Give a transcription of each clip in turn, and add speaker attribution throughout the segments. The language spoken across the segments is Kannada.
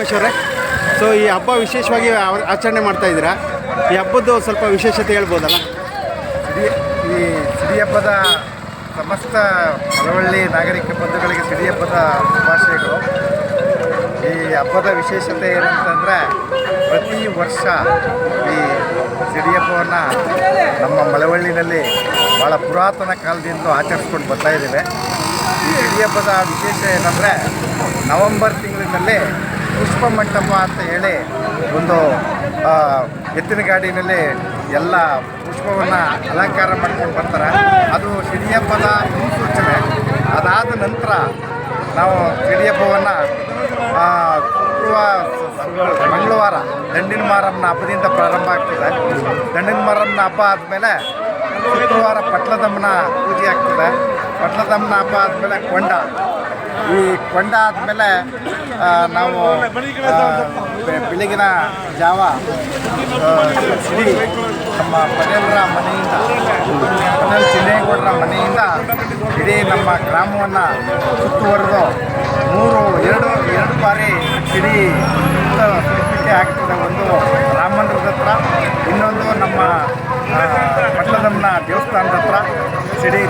Speaker 1: ರಮೇಶ್ ಅವರೇ, ಸೊ ಈ ಹಬ್ಬ ವಿಶೇಷವಾಗಿ ಆಚರಣೆ ಮಾಡ್ತಾ ಇದ್ದೀರಾ. ಈ ಹಬ್ಬದ್ದು ಸ್ವಲ್ಪ ವಿಶೇಷತೆ ಹೇಳ್ಬೋದಲ್ಲ?
Speaker 2: ಈ ಸಿಡಿ ಹಬ್ಬದ ಸಮಸ್ತ ಮಳವಳ್ಳಿ ನಾಗರಿಕ ಬಂಧುಗಳಿಗೆ ಸಿಡಿ ಹಬ್ಬದ ಶುಭಾಶಯಗಳು. ಈ ಹಬ್ಬದ ವಿಶೇಷತೆ ಏನಂತಂದರೆ, ಪ್ರತಿ ವರ್ಷ ಈ ಸಿಡಿ ಹಬ್ಬವನ್ನು ನಮ್ಮ ಮಳವಳ್ಳಿನಲ್ಲಿ ಭಾಳ ಪುರಾತನ ಕಾಲದಿಂದ ಆಚರಿಸ್ಕೊಂಡು ಬರ್ತಾ ಇದ್ದೇವೆ. ಈ ಸಿಡಿ ಹಬ್ಬದ ವಿಶೇಷ ಏನಂದರೆ, ನವಂಬರ್ ತಿಂಗಳಿನಲ್ಲಿ ಪುಷ್ಪ ಮಂಟಪ ಅಂತ ಹೇಳಿ ಒಂದು ಎತ್ತಿನ ಗಾಡಿನಲ್ಲಿ ಎಲ್ಲ ಪುಷ್ಪವನ್ನು ಅಲಂಕಾರ ಮಾಡ್ಕೊಂಡು ಬರ್ತಾರೆ. ಅದು ಸಿಡಿ ಹಬ್ಬದ ಮುನ್ಸೂಚನೆ. ಅದಾದ ನಂತರ ನಾವು ಸಿಡಿ ಹಬ್ಬವನ್ನು ಮಂಗಳವಾರ ದಂಡಿನ ಮಾರಮ್ಮನ ಹಬ್ಬದಿಂದ ಪ್ರಾರಂಭ ಆಗ್ತದೆ. ದಂಡಿನ ಮಾರಮ್ಮನ ಹಬ್ಬ ಆದಮೇಲೆ ಶುಕ್ರವಾರ ಪಟ್ಲದಮ್ಮನ ಪೂಜೆ ಆಗ್ತದೆ. ಪಟ್ಲದಮ್ಮನ ಹಬ್ಬ ಆದಮೇಲೆ ಕೊಂಡ. ಈ ಕೊಂಡ ಆದಮೇಲೆ ನಾವು ಬೆಳಗಿನ ಜಾವ ಸಿಡಿ ನಮ್ಮ ಪಟೇಲರ ಮನೆಯಿಂದ, ಪಟೇಲ್ ಚಿನ್ನೇಗೌಡರ ಮನೆಯಿಂದ ಇಡೀ ನಮ್ಮ ಗ್ರಾಮವನ್ನು ಸುತ್ತುವರೆದು ಎರಡು ಬಾರಿ ಸಿಡಿ ಸುರಕ್ಷತೆ ಆಗ್ತದೆ. ಒಂದು ರಾಮಮಂದಿರದ ಹತ್ರ, ಇನ್ನೊಂದು ನಮ್ಮ ಪಟ್ಲದಮ್ಮನ ದೇವಸ್ಥಾನದ ಹತ್ರ ಸಿಡಿ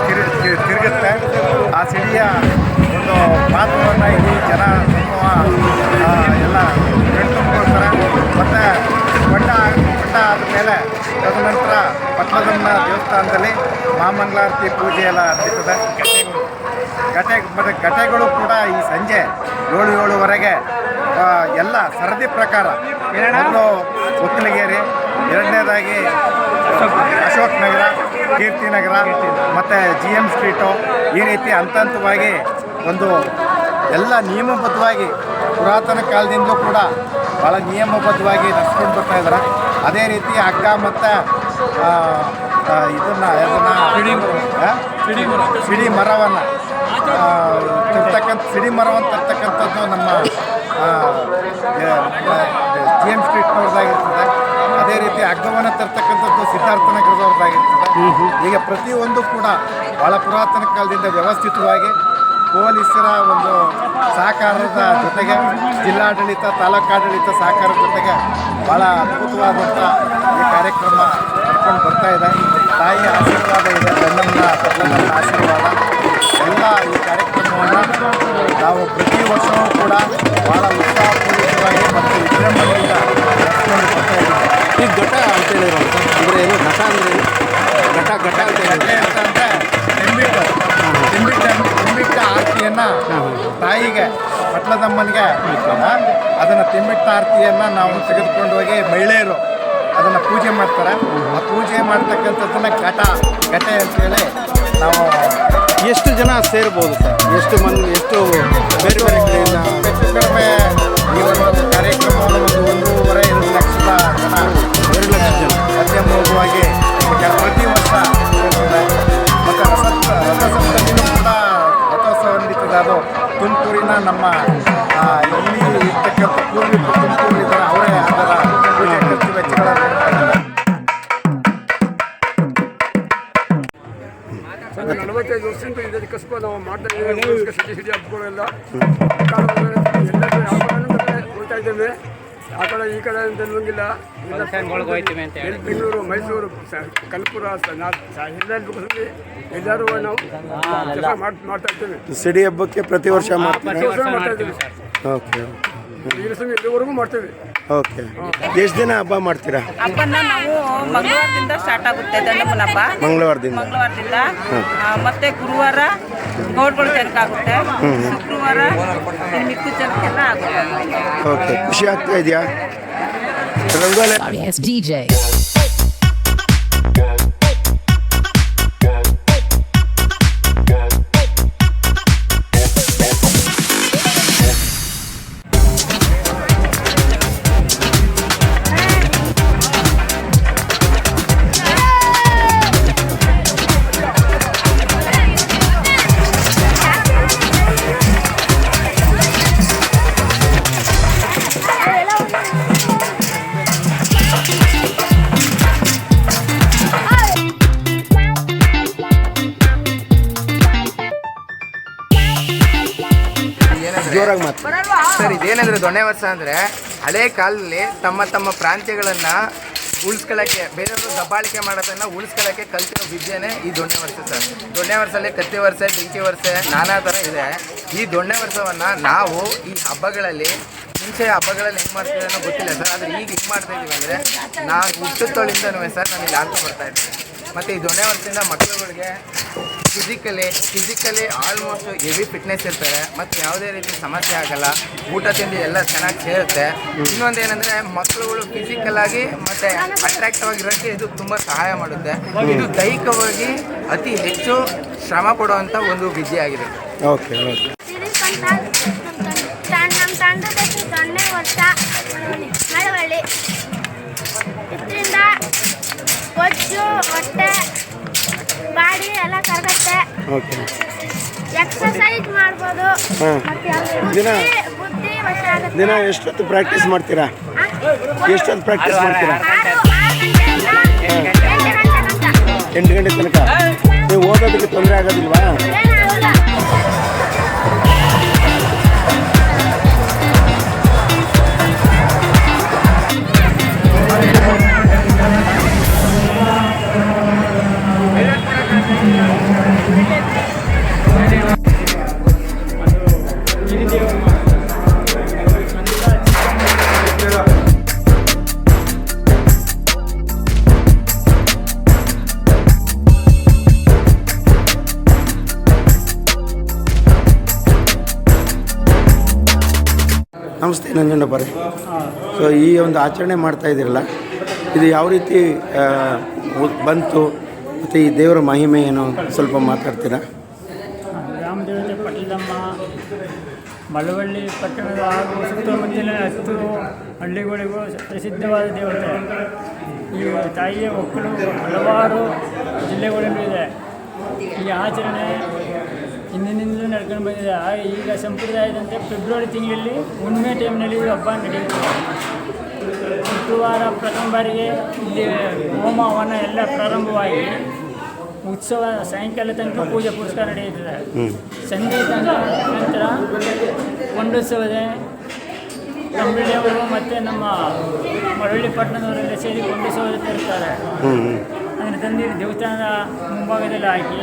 Speaker 2: ತಿರುಗುತ್ತೆ. ಆ ಸಿಡಿಯ ಒಂದು ಮಹತ್ವವನ್ನು ಇಡೀ ಜನ ಸಮೂಹ ಎಲ್ಲ ಕಣ್ತುಂಬ್ಕೊಳ್ತಾರೆ. ಮತ್ತು ಕೊಂಡ ಆದಮೇಲೆ ತದನಂತರ ಪಟ್ಲದಮ್ಮನ ದೇವಸ್ಥಾನದಲ್ಲಿ ಮಹಾಮಂಗಳಾರತಿ ಪೂಜೆ ಎಲ್ಲ ನಡೀತದೆ. ಮತ್ತು ಘಟೆಗಳು ಕೂಡ ಈ ಸಂಜೆ 7-7:30 ಎಲ್ಲ ಸರದಿ ಪ್ರಕಾರ, ಒಂದು ಒಕ್ಕಲಿಗೇರಿ, ಎರಡನೇದಾಗಿ ಅಶೋಕ್ ನಗರ, ಕೀರ್ತಿ ನಗರ ಮತ್ತು GM ಸ್ಟ್ರೀಟು, ಈ ರೀತಿ ಹಂತವಾಗಿ ಒಂದು ಎಲ್ಲ ನಿಯಮಬದ್ಧವಾಗಿ ಪುರಾತನ ಕಾಲದಿಂದಲೂ ಕೂಡ ಭಾಳ ನಿಯಮಬದ್ಧವಾಗಿ ನಡೆಸ್ಕೊಂಡು ಬರ್ತಾ ಇದ್ದಾರೆ. ಅದೇ ರೀತಿ ಹಗ್ಗ ಮತ್ತು ಸಿಡಿ ಮರವನ್ನು ತರ್ತಕ್ಕಂಥದ್ದು ನಮ್ಮ GM ಸ್ಟ್ರೀಟ್ನವ್ರದ್ದಾಗಿರ್ತದೆ. ಅದೇ ರೀತಿ ಹಗ್ಗವನ್ನು ತರ್ತಕ್ಕಂಥದ್ದು ಸಿದ್ಧಾರ್ಥ ನಗರದವ್ರದ್ದಾಗಿರ್ತದೆ. ಈಗ ಪ್ರತಿಯೊಂದು ಕೂಡ ಭಾಳ ಪುರಾತನ ಕಾಲದಿಂದ ವ್ಯವಸ್ಥಿತವಾಗಿ ಪೊಲೀಸರ ಒಂದು ಸಹಕಾರದ ಜೊತೆಗೆ, ಜಿಲ್ಲಾಡಳಿತ, ತಾಲೂಕಾಡಳಿತ ಸಹಕಾರದ ಜೊತೆಗೆ ಭಾಳ ಅದ್ಭುತವಾದಂಥ ಈ ಕಾರ್ಯಕ್ರಮ ನಡ್ಕೊಂಡು ಬರ್ತಾ ಇದೆ. ತಾಯಿಯ ಆಶೀರ್ವಾದ ಇದೆ, ಗಂಡಮ್ಮನ ಪಟ್ಲದಮ್ಮನ ಆಶೀರ್ವಾದ ಎಲ್ಲ. ಈ ಕಾರ್ಯಕ್ರಮವನ್ನು ನಾವು ಪ್ರತಿ ವರ್ಷವೂ ಕೂಡ ಭಾಳ ಉತ್ಸಾಹಪೂರ್ವಕವಾಗಿ ಮತ್ತು ವಿಜೃಂಭಣೆಯಿಂದ ನಡೆಸ್ಕೊಂಡು ಬರ್ತಾ ಇದ್ದೀವಿ.
Speaker 1: ಈಗ ಘಟ ಅಂತ ಹೇಳಿರೋ ಅಂದರೆ ಏನು ಘಟ ಅಂದರೆ ಘಟ ಅಂತ ಹೇಳಿ
Speaker 2: ಅಂತಂದರೆ ತಿಂಬಿಟ್ಟ ಆರತಿಯನ್ನು ತಾಯಿಗೆ, ಪಟ್ಲದಮ್ಮನಿಗೆ ಅದನ್ನು ತಿಂಬಿಟ್ಟ ಆರತಿಯನ್ನು ನಾವು ತೆಗೆದುಕೊಂಡು ಹೋಗಿ ಮಹಿಳೆಯರು ಅದನ್ನು ಪೂಜೆ ಮಾಡ್ತಾರೆ. ಆ ಪೂಜೆ ಮಾಡ್ತಕ್ಕಂಥದ್ದನ್ನು ಘಟೆ ಅಂತೇಳಿ ನಾವು.
Speaker 1: ಎಷ್ಟು ಜನ ಸೇರ್ಬೋದು ಸರ್? ಎಷ್ಟು ಬೇರೆ ಬೇರೆ ಕಡೆಯಿಂದ?
Speaker 2: ಹೆಚ್ಚು ಕಡಿಮೆ ಈ ಒಂದು ಕಾರ್ಯಕ್ರಮವನ್ನು 1.5-2 ಲಕ್ಷದ ಜನ,
Speaker 1: 2 ಲಕ್ಷ ಜನ
Speaker 2: ಮಧ್ಯಮವಾಗಿ ಪ್ರತಿ ವರ್ಷ ಇರ್ತದೆ. ಮತ್ತು ರಥಸಪ್ತಮಿನೂ ಕೂಡ ರಥೋತ್ಸವ ನಡೀತದೆ. ಅದು ತುಮಕೂರಿನ ನಮ್ಮ ಇಲ್ಲಿ ಇರ್ತಕ್ಕಂಥ ತುಮಕೂರಿದ್ದಾರೆ, ಅವರೇ ಅದರ ಪೂಜೆ ಖರ್ಚು ವೆಚ್ಚಗಳನ್ನು ನೋಡ್ತಾರೆ.
Speaker 3: 45 ವರ್ಷದಿಂದ ಇದಕ್ಕೆ ಕಸಬ ನಾವು ಮಾಡ್ತಾ ಇದ್ದೇವೆ. ಸಿಡಿ ಹಬ್ಬಗಳೆಲ್ಲ ಎಲ್ಲರೂ ಹೋಗ್ತಾ ಇದ್ದೇವೆ. ಆ ಕಡೆ ಈ ಕಡೆ ಅಂತ ಅನ್ನೋಂಗಿಲ್ಲ. ಬೆಂಗಳೂರು, ಮೈಸೂರು, ಕನಕಪುರ ಎಲ್ಲರೂ ನಾವು ಕೆಲಸ ಮಾಡ್ತಾ ಇದ್ದೇವೆ.
Speaker 1: ಸಿಡಿ ಹಬ್ಬಕ್ಕೆ ಪ್ರತಿ ವರ್ಷ ಮಾಡ್ತಾ
Speaker 3: ಇದ್ದೇವೆ.
Speaker 1: ಓಕೆ
Speaker 3: ಇಲ್ಲಿವರೆಗೂ ಮಾಡ್ತೇವೆ.
Speaker 1: ಓಕೆ. ಎಷ್ಟು ದಿನ ಹಬ್ಬ ಮಾಡ್ತೀರಾ?
Speaker 4: ಹಬ್ಬನ ನಾವು ಮಂಗಳವಾರದಿಂದ ಸ್ಟಾರ್ಟ್ ಆಗುತ್ತೆ. ದಂಡಮ್ಮನ ಹಬ್ಬ ಮಂಗಳವಾರದಿಂದ ಮತ್ತೆ ಗುರುವಾರ ಗೌಡ್ಗಳ ಜನಕ್ಕೆ ಆಗುತ್ತೆ. ಶುಕ್ರವಾರ ಮಿಕ್ಕು ಜನಕ್ಕೆಲ್ಲ ಆಗುತ್ತೆ.
Speaker 1: ಓಕೆ. ಖುಷಿ ಆಗ್ತಾ ಇದೆಯಾ?
Speaker 5: DJ
Speaker 1: ಜೋರಾಗಿ ಮಾತು.
Speaker 5: ಸರ್ ಇದೇನಂದ್ರೆ ದೊಣ್ಣೆ ವರ್ಷ ಅಂದರೆ ಹಳೆ ಕಾಲದಲ್ಲಿ ತಮ್ಮ ಪ್ರಾಂತ್ಯಗಳನ್ನು ಉಳಿಸ್ಕೊಳ್ಳೋಕ್ಕೆ ಬೇರೆಯವರು ದಬ್ಬಾಳಿಕೆ ಮಾಡೋದನ್ನು ಉಳಿಸ್ಕೊಳ್ಳೋಕ್ಕೆ ಕಲ್ತಿರೋ ವಿದ್ಯೆನೇ ಈ ದೊಣ್ಣೆ ವರ್ಷ ಸರ್. ದೊಣ್ಣೆ ವರ್ಷದಲ್ಲಿ ಕತ್ತಿ ವರ್ಷ, ಬೆಂಕಿ ವರ್ಷ, ನಾನಾ ಥರ ಇದೆ. ಈ ದೊಣ್ಣೆ ವರ್ಷವನ್ನು ನಾವು ಈ ಹಬ್ಬಗಳಲ್ಲಿ ಮುಂಚೆ ಹಬ್ಬಗಳಲ್ಲಿ ಹೆಂಗೆ ಮಾಡ್ತೀವಿ ಅನ್ನೋ ಗೊತ್ತಿಲ್ಲ ಸರ್. ಆದರೆ ಈಗ ಹಿಂಗೆ ಮಾಡ್ತಾ ಇದ್ದೀವಿ ಅಂದರೆ ನಾನು ಹುಟ್ಟುತ್ತೋಳಿಂದನೂ ಸರ್ ನಾನು ಇಲ್ಲಿ ಆಡ್ತಾ ಬರ್ತಾ ಇದ್ದೀನಿ. ಮತ್ತು ಈ ದೊಣ್ಣೆ ವರ್ಷದಿಂದ ಮಕ್ಕಳುಗಳಿಗೆ ಫಿಸಿಕಲಿ ಆಲ್ಮೋಸ್ಟ್ ಹೆವಿ ಫಿಟ್ನೆಸ್ ಇರ್ತಾರೆ ಮತ್ತು ಯಾವುದೇ ರೀತಿ ಸಮಸ್ಯೆ ಆಗಲ್ಲ. ಊಟ ತಿಂಡಿ ಎಲ್ಲ ಚೆನ್ನಾಗಿ ಸೇರುತ್ತೆ. ಇನ್ನೊಂದು ಏನಂದರೆ ಮಕ್ಕಳುಗಳು ಫಿಸಿಕಲ್ ಆಗಿ ಮತ್ತು ಅಟ್ರಾಕ್ಟಿವ್ ಆಗಿರೋಕ್ಕೆ ಇದು ತುಂಬ ಸಹಾಯ ಮಾಡುತ್ತೆ. ಇದು ದೈಹಿಕವಾಗಿ ಅತಿ ಹೆಚ್ಚು ಶ್ರಮ ಪಡುವಂಥ ಒಂದು ವಿದ್ಯೆ ಆಗಿದೆ.
Speaker 1: Okay okay.
Speaker 6: ನಮ್ಮ ತಂಡದ ಹೆಸರು ದೊಣ್ಣೆ ವರ್ಷ ಮಳವಳ್ಳಿ. ಇದರಿಂದ ಬೊಜ್ಜು, ಹೊಟ್ಟೆ, ಬಾಡಿ ಎಲ್ಲ ಕರಗತ್ತೆ.
Speaker 1: ಓಕೆ.
Speaker 6: ಎಕ್ಸಸೈಸ್ ಮಾಡ್ಬೋದು. ಬುದ್ಧಿ ವಶ ಆಗುತ್ತೆ.
Speaker 1: ದಿನ ಎಷ್ಟೊತ್ತು ಪ್ರಾಕ್ಟೀಸ್ ಮಾಡ್ತೀರಾ? ಎಷ್ಟೊತ್ತು ಪ್ರಾಕ್ಟೀಸ್ ಮಾಡ್ತೀರಾ? 8 ಗಂಟೆ ತನಕ. ನೀವು ಓದೋದಕ್ಕೆ ತೊಂದರೆ ಆಗೋದಿಲ್ವಾ? ನಮಸ್ತೆ ನಂಜಣ್ಣಪ್ಪರೇ. ಸೊ ಈ ಒಂದು ಆಚರಣೆ ಮಾಡ್ತಾ ಇದ್ದೀರಲ್ಲ, ಇದು ಯಾವ ರೀತಿ ಬಂತು ಮತ್ತು ಈ ದೇವರ ಮಹಿಮೆ ಏನು ಸ್ವಲ್ಪ ಮಾತಾಡ್ತೀರಾ?
Speaker 7: ರಾಮದೇವತೆ ಪಟ್ಟಲಮ್ಮ ಮಳವಳ್ಳಿ ಪಟ್ಟಣದ ಹಾಗೂ ಸುತ್ತಮುತ್ತಲಿನ 10 ಹಳ್ಳಿಗಳಿಗೂ ಪ್ರಸಿದ್ಧವಾದ ದೇವತೆ. ಈ ತಾಯಿಯ ಮಕ್ಕಳು ಹಲವಾರು ಜಿಲ್ಲೆಗಳಲ್ಲೂ ಇದೆ. ಈ ಆಚರಣೆ ಹಿಂದಿನಿಂದಲೂ ನಡ್ಕೊಂಡು ಬಂದಿದೆ. ಈಗ ಸಂಪ್ರದಾಯದಂತೆ ಫೆಬ್ರವರಿ ತಿಂಗಳಲ್ಲಿ ಹುಣ್ಣಿಮೆ ಟೈಮ್ನಲ್ಲಿ ಹಬ್ಬ ನಡೆಯುತ್ತದೆ. ಶುಕ್ರವಾರ ಪ್ರಥಮ ಬಾರಿಗೆ ಇಲ್ಲಿ ಹೋಮ ಹವನ ಎಲ್ಲ ಪ್ರಾರಂಭವಾಗಿ ಉತ್ಸವ ಸಾಯಂಕಾಲ ತನಕ ಪೂಜೆ ಪುರಸ್ಕಾರ ನಡೆಯುತ್ತದೆ. ಸಂಜೆ ನಂತರ ಕೊಂಡೋತ್ಸವದ ಕಂಬಳಿಯವರು ಮತ್ತು ನಮ್ಮ ಮಳವಳ್ಳಿ ಪಟ್ಟಣದವರೆಲ್ಲ ಸೇರಿ ಕೊಂಡೋತ್ಸವದ ತರುತ್ತಾರೆ. ಅದನ್ನು ತಂದು ದೇವಸ್ಥಾನದ ಮುಂಭಾಗದಲ್ಲಿ ಹಾಕಿ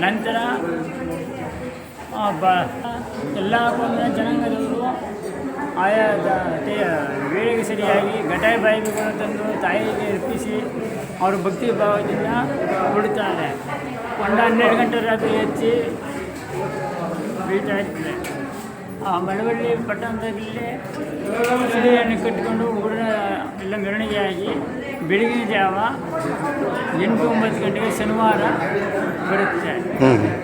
Speaker 7: ನಂತರ ಎಲ್ಲ ಜನಾಂಗದವರು ಆಯಾ ವೇಳೆಗೆ ಸರಿಯಾಗಿ ಘಟಾಯಿ ಬಾಯಿಗಳನ್ನು ತಂದು ತಾಯಿಗೆ ಅರ್ಪಿಸಿ ಅವರು ಭಕ್ತಿ ಭಾವದಿಂದ ಕೊಡುತ್ತಾರೆ. 12 ಗಂಟೆ ರಾತ್ರಿ ಹಚ್ಚಿ ಬೀಳ್ತಾ ಇರ್ತದೆ. ಆ ಮಳವಳ್ಳಿ ಪಟ್ಟಣದಲ್ಲಿ ಸಿಡಿಯನ್ನು ಕಟ್ಟಿಕೊಂಡು ಊರಿನ ಎಲ್ಲ ಮೆರವಣಿಗೆಯಾಗಿ ಬೆಳಗಿನ ಜಾವ 8-9 ಗಂಟೆಗೆ ಶನಿವಾರ ಬರುತ್ತೆ.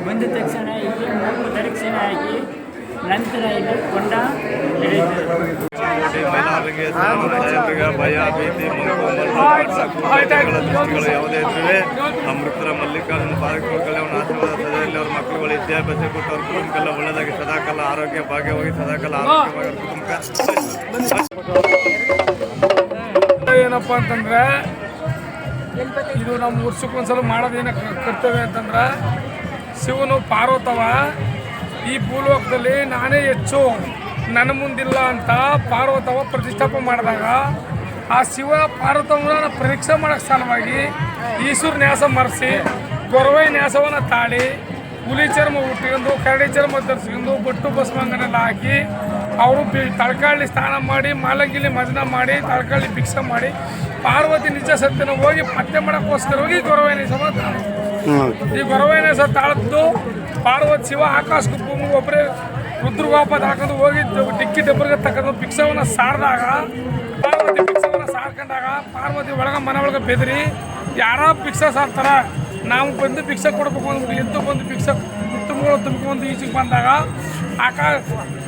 Speaker 7: ಬಂದ ತಕ್ಷಣ ಇಲ್ಲಿ 3 ಪ್ರದಕ್ಷಿಣೆ ಹಾಕಿ ನಂತರ ಇಲ್ಲಿ ಕೊಂಡ ನಡೆಯುತ್ತದೆ.
Speaker 8: ಭಯ, ಭೀತಿ, ದೃಷ್ಟಿಗಳು ಯಾವುದೇ ಇದ್ದರೆ ಆ ಮೃತರ ಮಲ್ಲಿಕಾರ್ಜುನ ಪಾದಕಗಳನ್ನು ಆಶೀರ್ವಾದ ಸದೆಯಲ್ಲಿ ಅವ್ರ ಮಕ್ಕಳುಗಳ ವಿದ್ಯಾಭ್ಯಾಸ ಕೊಟ್ಟು ಅವ್ರ ಕುಟುಂಬಕ್ಕೆಲ್ಲ ಒಳ್ಳೆದಾಗಿ ಸದಾಕಾಲ ಆರೋಗ್ಯ ಭಾಗ್ಯವಾಗಿ ಸದಾಕಾಲ ಆರೋಗ್ಯವಾಗಿ ಅವ್ರ ಕುಟುಂಬಕ್ಕೆ
Speaker 3: ಏನಪ್ಪ ಅಂತಂದರೆ ಇದು ನಮ್ಮ ವರ್ಷಕ್ಕೊಂದ್ಸಲ ಮಾಡೋದೇನ ಕರ್ತವ್ಯ ಅಂತಂದ್ರೆ ಶಿವನು ಪಾರ್ವತವ ಈ ಭೂಲೋಕದಲ್ಲಿ ನಾನೇ ಹೆಚ್ಚು ನನ್ನ ಮುಂದಿಲ್ಲ ಅಂತ ಪಾರ್ವತವ ಪ್ರತಿಷ್ಠಾಪನೆ ಮಾಡಿದಾಗ ಆ ಶಿವ ಪಾರ್ವತವನ್ನ ಪರೀಕ್ಷೆ ಮಾಡೋಕ್ಕೆ ಸಲುವಾಗಿ ಈಶ್ವರ ನ್ಯಾಸ ಮರೆಸಿ ಗೊರವೈ ನ್ಯಾಸವನ್ನು ತಾಳಿ ಹುಲಿ ಚರ್ಮ ಉಟ್ಕೊಂಡು ಕರಡಿ ಚರ್ಮ ಧರಿಸ್ಕೊಂಡು ಬೊಟ್ಟು ಭಸ್ಮಂಗನೆಲ್ಲ ಹಾಕಿ ಅವರು ತಳಕಾಳಿ ಸ್ನಾನ ಮಾಡಿ ಮಾಲಂಗಿಲಿ ಮಜನ ಮಾಡಿ ತಳಕಾಳಿ ಭಿಕ್ಷೆ ಮಾಡಿ ಪಾರ್ವತಿ ನಿಜ ಸತ್ಯನ ಹೋಗಿ ಪತ್ತೆ ಮಾಡೋಕ್ಕೋಸ್ಕರ ಹೋಗಿ ಗೊರವೈ ನ್ಯಾಸವನ್ನು ತಾಳಿ ಈ ಗೊರವೈ ನ್ಯಾಸ ತಾಳದ್ದು ಪಾರ್ವತಿ ಶಿವ ಆಕಾಶಕ್ಕೆ ಭೂಮಿ ಒಬ್ಬರೇ ರುದ್ರಗೋಪದ ಹಾಕೊಂಡು ಹೋಗಿ ಡಿಕ್ಕಿ ಡಬ್ಬರಿಗೆ ತಕ್ಕಂಡು ಭಿಕ್ಷವನ್ನು ಸಾರಿದಾಗ ಪಾರ್ವತಿ ಭಿಕ್ಷವನ್ನು ಸಾರ್ಕೊಂಡಾಗ ಪಾರ್ವತಿ ಒಳಗೆ ಮನೆ ಒಳಗೆ ಬೆದರಿ ಯಾರ ಭಿಕ್ಷೆ ಸಾರ್ತಾರ ನಾವು ಬಂದು ಭಿಕ್ಷೆ ಕೊಡಬೇಕು ಅಂದ್ಬಿಟ್ಟು ಎದ್ದು ಬಂದು ಭಿಕ್ಷೆ ತುಂಬಿಗಳು ತುಂಬಿಕೊಂಡು ಈಚೆಗೆ ಬಂದಾಗ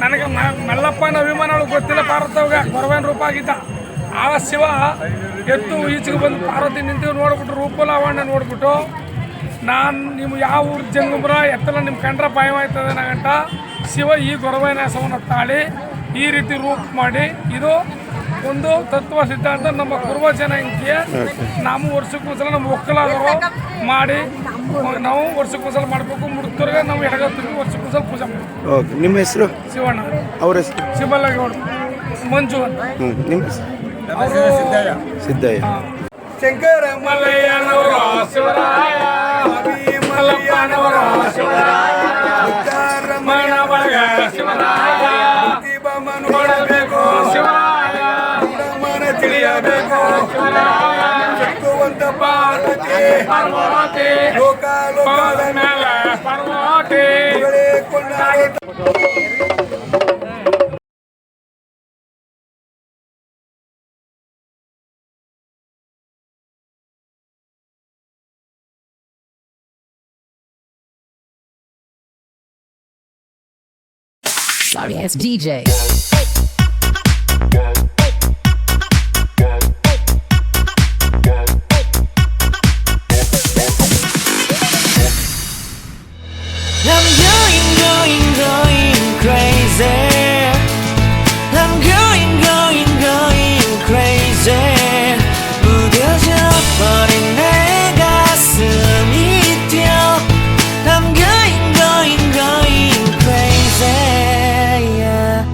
Speaker 3: ನನಗೆ ಮಲ್ಲಪ್ಪನ ಅಭಿಮಾನಗಳು ಗೊತ್ತಿಲ್ಲ ಪಾರ್ವತಿಗೆ ಗೊರವೈನ ರೂಪ ಆಗಿದ್ದ. ಆ ಶಿವ ಎದ್ದು ಈಚೆಗೆ ಬಂದು ಪಾರ್ವತಿ ನಿಂತು ನೋಡ್ಬಿಟ್ಟು ರೂಪ ಲಾವಣ್ಯ ನೋಡ್ಬಿಟ್ಟು ನಾನು ನಿಮ್ಮ ಯಾವ ಊರು ಜಂಗುಮ್ರ ಎತ್ತಲ್ಲ ನಿಮ್ಮ ಕಂಡ್ರ ಭಯವಾಯ್ತದೆ ನಾಗಂಟ ಶಿವ ಈ ಗೊರವೈನ್ಯಾಸವನ್ನು ತಾಳಿ ಈ ರೀತಿ ರೂಪ ಮಾಡಿ ಇದು ಒಂದು ತತ್ವ ಸಿದ್ಧಾಂತ ನಮ್ಮ ಕುರುಬ ಜನಾಂಗೀಯ ನಾವು ವರ್ಷಕ್ಕೊಂದ್ಸಲ ನಮ್ಮ ಒಕ್ಕಲಾದರು ಮಾಡಿ ನಾವು ವರ್ಷಕ್ಕೊಂದ್ಸಲ ಮಾಡಬೇಕು. ಮುಡುತ್ತವ್ರಿಗೆ ನಾವು ಎಡಗತ್ತಿಗೆ ವರ್ಷಕ್ಕೊಂದ್ಸಲ ಪೂಜೆ ಮಾಡಬೇಕು.
Speaker 1: ಓಕೆ, ನಿಮ್ಮ ಹೆಸರು?
Speaker 3: ಶಿವಣ್ಣ,
Speaker 1: ಅವ್ರ ಹೆಸರು?
Speaker 3: ಶಿವಲ್ಲಗೌಡ, ಮಂಜು ಅಂತ.
Speaker 1: ನಿಮ್ಮ ಹೆಸರು? ಸಿದ್ದಯ್ಯ.
Speaker 3: ಶಂಕರ ಮಲ್ಲಯ್ಯನವರ ಶಿವರಾಯ, ಮಲ್ಲಪ್ಪನವರ ಶಿವರಾಯ, ರಮಣ ಬಳಗ ಶಿವರಾಯ, ದೀಪಮನು ಕೊಡಬೇಕು ಶಿವರಾಯ, ಮನ ತಿಳಿಯಬೇಕು ಶಿವರಾಯ, ಶಕ್ತಿವಂತ ಪಾರ್ವತಿ ಪಾರ್ವತಿ, ಲೋಕ ಲೋಕದ ಮೇಲೆ Parvati ಕೊಂಡಾಡಿ.
Speaker 9: Sorry ass DJ.
Speaker 10: I'm going crazy. I'm going crazy. 무뎌져 버린 내 가슴이 뛰어. I'm going crazy. Yeah.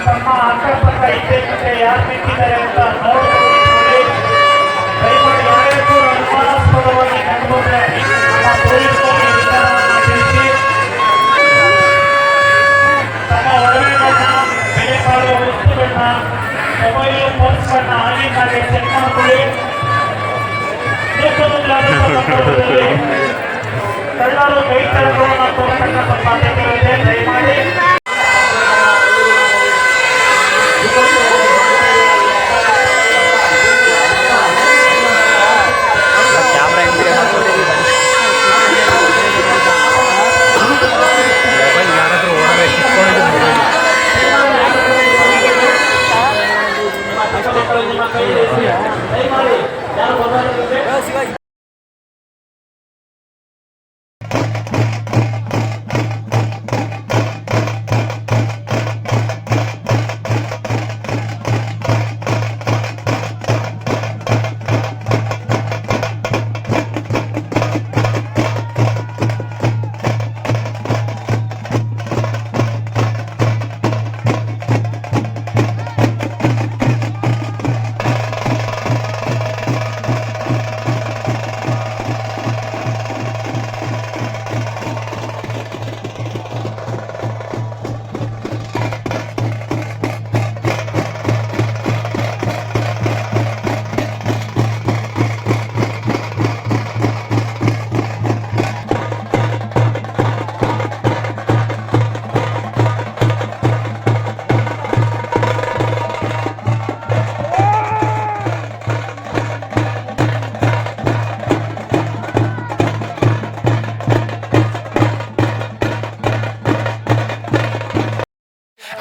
Speaker 7: ತಮ್ಮ ಅಕ್ಕಪಕ್ಕ ಇದ್ದೇ ಯಾರು ನಿಂತಿದ್ದಾರೆ ಅಂತ ನೋಡಿಕೊಳ್ಳಿ. ದಯಮಾಡಿ ಯಾರೇ ಕೂಡ ಅನುಮಾನಾಸ್ಪದವಾಗಿ ಕಂಡುಕೊಂಡ್ರೆ ನಮ್ಮ ಪೊಲೀಸರಿಗೆ ವಿಚಾರವನ್ನು ತಿಳಿಸಿ ತಮ್ಮ ಒಡವೆ ಬಣ್ಣ, ಬೆಲೆ ಬಾಳುವ ವಸ್ತುಗಳನ್ನ, ಮೊಬೈಲು, ಪರ್ಸ್ಗಳನ್ನ ಆಗಿಂದಾಗೆ ಚೆಕ್ ಮಾಡಿಕೊಳ್ಳಿ. ಕಳ್ಳರು ಕೈ ತರಗಳನ್ನು ತೋರತಕ್ಕಂಥ ಸಾಧ್ಯತೆಗಳಿದೆ. ದಯಮಾಡಿ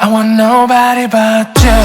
Speaker 10: I want nobody but you.